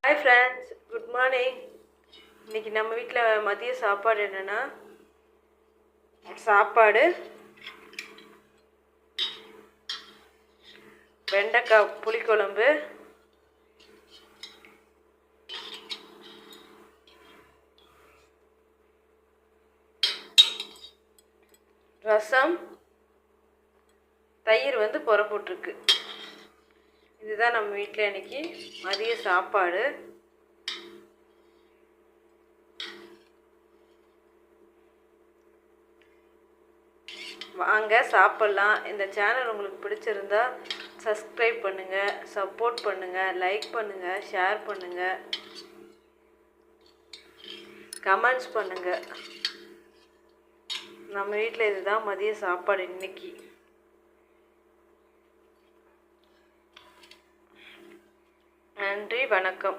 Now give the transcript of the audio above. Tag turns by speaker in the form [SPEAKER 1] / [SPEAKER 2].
[SPEAKER 1] Hi friends, good morning. இன்றைக்கி நம்ம வீட்டில் மதிய சாப்பாடு என்னென்னா, சாப்பாடு, வெண்டைக்காய் புளிக்குழம்பு, ரசம், தயிர் புற போட்டிருக்கு. இதுதான் நம்ம வீட்டில் இன்றைக்கி மதிய சாப்பாடு. வாங்க சாப்பிட்லாம். இந்த சேனல் உங்களுக்கு பிடிச்சிருந்தா சப்ஸ்கிரைப் பண்ணுங்கள், சப்போர்ட் பண்ணுங்கள், லைக் பண்ணுங்கள், ஷேர் பண்ணுங்கள், கமெண்ட்ஸ் பண்ணுங்கள். நம்ம வீட்டில் இதுதான் மதிய சாப்பாடு இன்னைக்கு. நன்றி, வணக்கம்.